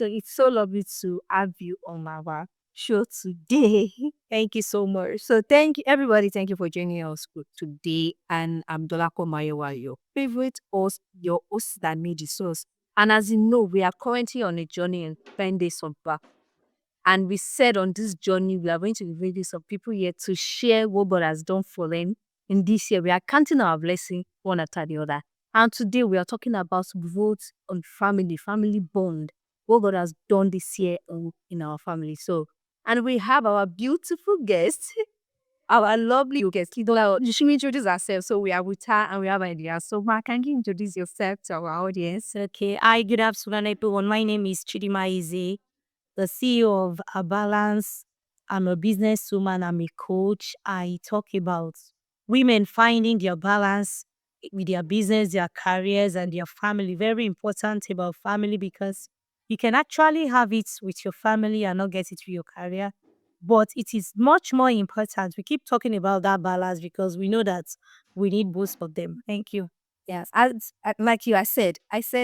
So it's so lovely to have you on our show today. Thank you so much. So thank you, everybody. Thank you for joining us today. And I'm Dolako Mayowa, your favorite host, your host that made the source. And as you know, we are currently on a journey in 10 days of back. And we said on this journey, we are going to be bringing some people here to share what God has done for them in this year. We are counting our blessing one after the other. And today we are talking about growth on family, family bond, what God has done this year in our family. So, and we have our beautiful guest, our lovely guest, Kidola. She should introduce herself. So we are with her and we have ideas. So, Ma, can you introduce yourself to our audience? Okay. Hi, good afternoon, everyone. My name is Chidima Ize, the CEO of A Balance. I'm a businesswoman. I'm a coach. I talk about women finding their balance with their business, their careers, and their family. Very important about family because you can actually have it with your family and not get it with your career. But it is much more important. We keep talking about that balance because we know that we need both of them. Thank you. Yes, like you, I said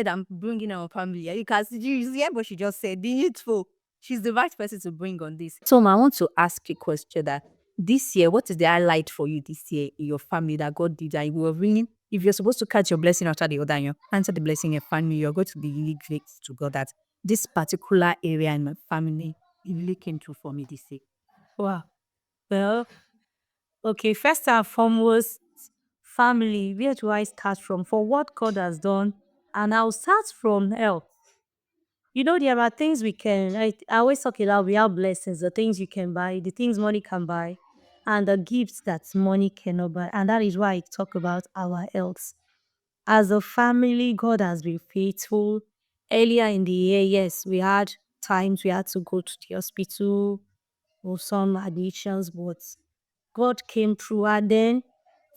I'm bringing our family. Because you hear what she just said. The needful. She's the right person to bring on this. So, Ma, I want to ask you a question that this year, what is the highlight for you this year in your family that God did that you were really, if you're supposed to catch your blessing after the other, and you answer the blessing in your family, you're going to be really grateful to God that this particular area in my family it really came through for me this year. Wow. Well, okay, first and foremost, family. Where do I start from? For what God has done, and I'll start from health. There are things we can. I always talk about we have blessings, the things you can buy, the things money can buy, and the gifts that money cannot buy. And that is why I talk about our health. As a family, God has been faithful. Earlier in the year, yes, we had times we had to go to the hospital or some admissions, but God came through. And then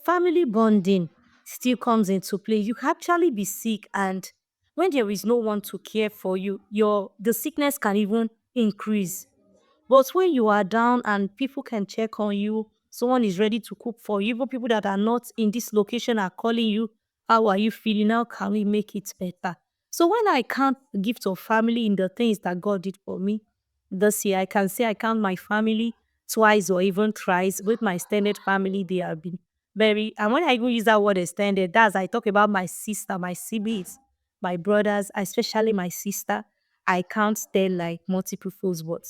family bonding still comes into play. You can actually be sick, and when there is no one to care for you, the sickness can even increase. But when you are down and people can check on you, someone is ready to cook for you, even people that are not in this location are calling you, how are you feeling? How can we make it better? So when I count the gift of family in the things that God did for me this year, I can say I count my family twice or even thrice. With my extended family, they have been and when I even use that word extended, that's I talk about my sister, my siblings, my brothers, especially my sister. I count them like multiple folds, but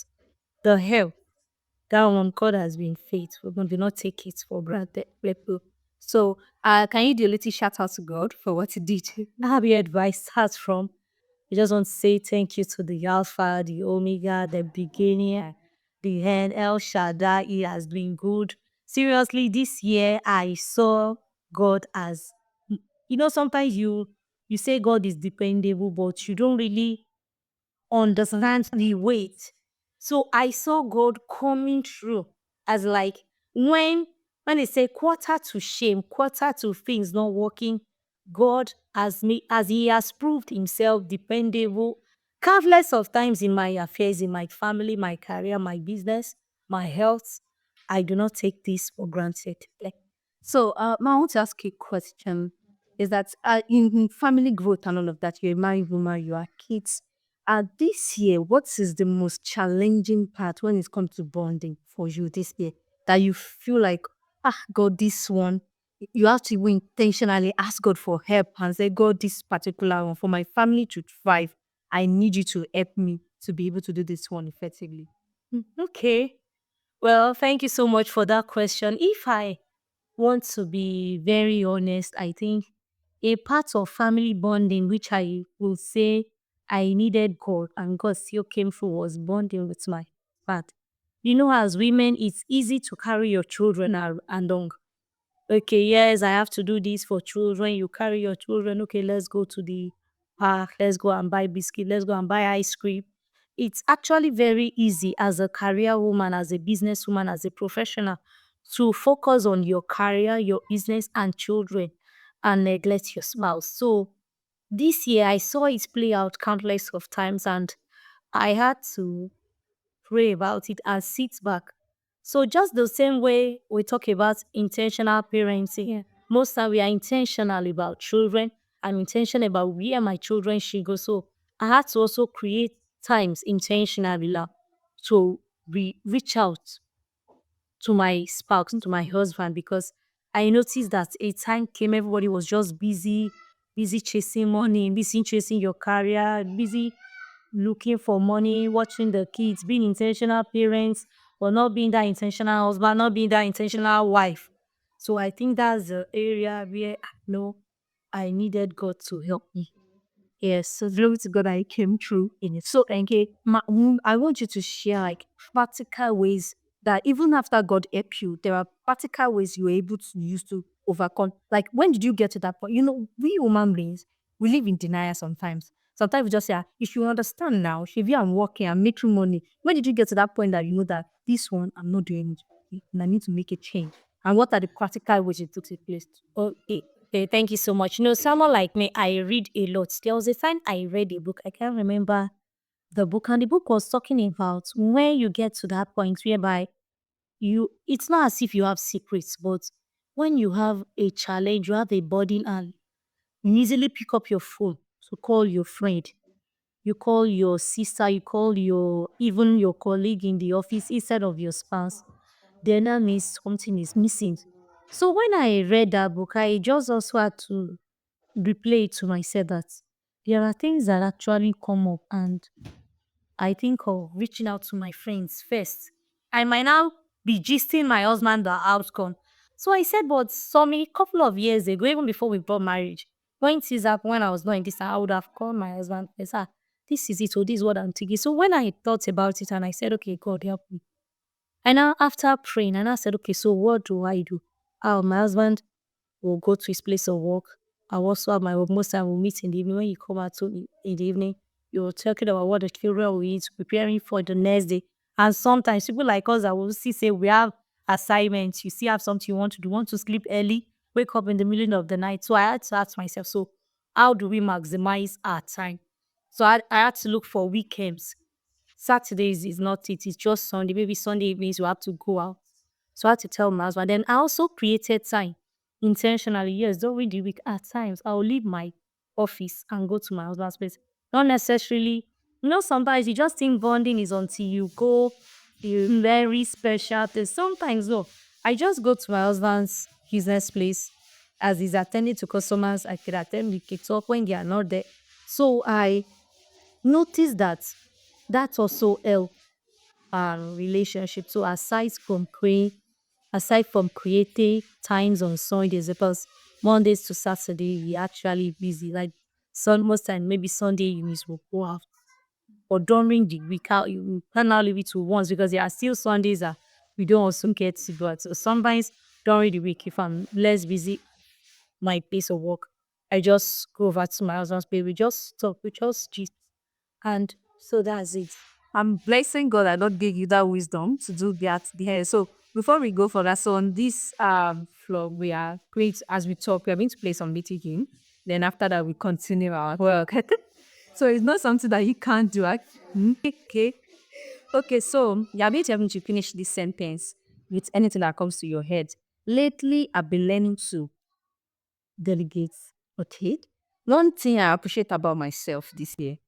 the hell, that one, God has been faithful. We do not take it for granted. People. So, can you do a little shout out to God for what He did? Now, your advice starts from, we just want to say thank you to the Alpha, the Omega, the beginning, the end, El Shaddai. He has been good. Seriously, this year I saw God as, sometimes you say God is dependable, but you don't really understand the weight. So I saw God coming through as like when they say quarter to shame, quarter to things not working, God as me as He has proved Himself dependable countless of times in my affairs, in my family, my career, my business, my health. I do not take this for granted. So, Ma, I want to ask you a question. Is that in family growth and all of that, you're a married woman, you are kids. This year, what is the most challenging part when it comes to bonding for you this year? That you feel like, God, this one, you have to even intentionally ask God for help and say, God, this particular one, for my family to thrive, I need you to help me to be able to do this one effectively. Okay. Well, thank you so much for that question. If I want to be very honest, I think a part of family bonding, which I will say I needed God and God still came through, was bonding with my part. As women, it's easy to carry your children along. Okay, yes, I have to do this for children. You carry your children. Okay, let's go to the park. Let's go and buy biscuit. Let's go and buy ice cream. It's actually very easy as a career woman, as a businesswoman, as a professional to focus on your career, your business, and children and neglect your spouse. So this year I saw it play out countless of times and I had to pray about it and sit back. So just the same way we talk about intentional parenting, most time we are intentional about children. I'm intentional about where my children should go. So I had to also create times intentionally to reach out to my spouse, to my husband, because I noticed that a time came, everybody was just busy, busy chasing money, busy chasing your career, busy looking for money, watching the kids, being intentional parents, but not being that intentional husband, not being that intentional wife. So I think that's the area where I know I needed God to help me. Yes, so Glory to God that I came through. in it. So, okay, I want you to share like practical ways that even after God helped you, there are practical ways you were able to use to overcome. Like, when did you get to that point? You know, we human beings, we live in denial sometimes. Sometimes we just say, if you understand now, if I'm working, I'm making money. When did you get to that point that you know that this one, I'm not doing it and I need to make a change? And what are the practical ways it took place? Okay. Okay, thank you so much. You know, someone like me, I read a lot. There was a time I read a book. I can't remember the book, and the book was talking about when you get to that point whereby it's not as if you have secrets, but when you have a challenge, you have a burden, and you easily pick up your phone to call your friend, you call your sister, you call your even your colleague in the office instead of your spouse, then that means something is missing. So when I read that book, I just also had to replay it to myself that there are things that actually come up, and I think of reaching out to my friends first. I might now be gisting my husband the outcome. So I said, but some a couple of years ago, even before we brought marriage, when this happened, when I was not in this, I would have called my husband and said, this is it, or this is what I'm thinking. So when I thought about it and I said, okay, God help me. And now after praying, and I said, okay, so what do I do? Oh, my husband will go to his place of work. I also have my work. Most time we'll meet in the evening. When you come out in the evening, you're talking about what the children will eat, preparing for the next day. And sometimes people like us that will see say we have assignments, you still have something you want to do, want to sleep early, wake up in the middle of the night. So I had to ask myself, so how do we maximize our time? So I had to look for weekends. Saturdays is not it, it's just Sunday. Maybe Sunday evenings we have to go out. So I had to tell my husband. Then I also created time intentionally. Yes, during the week at times I'll leave my office and go to my husband's place. Not necessarily, sometimes you just think bonding is until you go to very special things. Sometimes though, I just go to my husband's business place as he's attending to customers. I could attend the talk when they are not there. So I noticed that that also help our relationship. So aside from creating times on Sundays, because Mondays to Saturday we actually busy. Like most time maybe Sunday evenings will go out. But during the week, you cannot leave it to once because there are still Sundays that we don't also get to go out. So sometimes during the week, if I'm less busy, my place of work, I just go over to my husband's place. We just talk, we just gist. And so that's it. I'm blessing God that God gave you that wisdom to do that there. So before we go for that, so on this floor, we are great as we talk, we are going to play some BT game. Then after that, we continue our work. So it's not something that you can't do. Okay. Okay, so you're going to have to finish this sentence with anything that comes to your head. Lately, I've been learning to delegate. Okay. One thing I appreciate about myself this year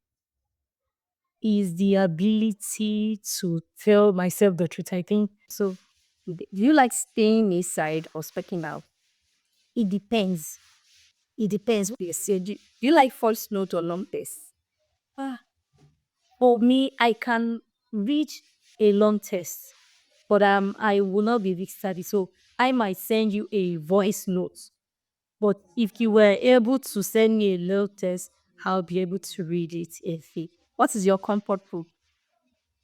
Is the ability to tell myself the truth. I think so, do you like staying inside or speaking out? it depends. It depends. They say, do you like false note or long text? Ah, For me, I can reach a long test, but I will not be weak study. So I might send you a voice note. But if you were able to send me a little test, I'll be able to read it if it What is your comfort food?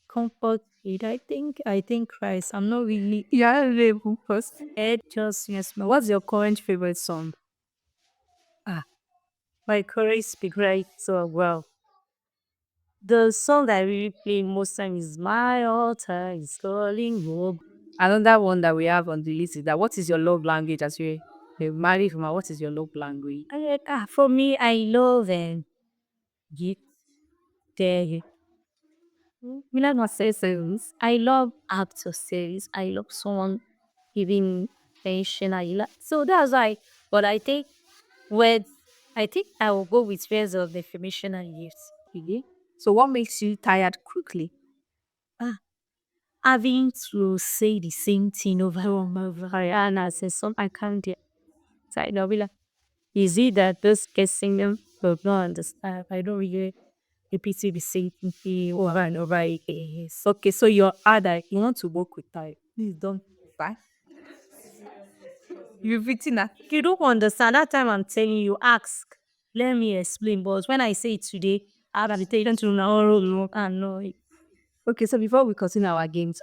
comfort it. I think Christ. I'm not really Yeah, label first. just yes, no. What's your current favorite song? Ah, my courage speak right so well. The song that I really play most time is My Altar is Calling Home. Another one that we have on the list is that what is your love language as you married from what is your love language? For me, I love gift. The Milan was say service. I love acts of service. I love someone giving attention. So that's why. But with I think I will go with words of affirmation and gifts. Okay. So what makes you tired quickly? Ah, having to say the same thing over and over, and I say some I can't get. So I'll be like, is it that this guessing them will not understand? I don't really repeat the same thing over and over again. Yes. Okay, so you're adult, you want to work with time. Please don't bye. You've written that. If you don't understand, that time I'm telling you, ask. Let me explain. But when I say it today, I have to tell you to know and know. Okay, so before we continue our games,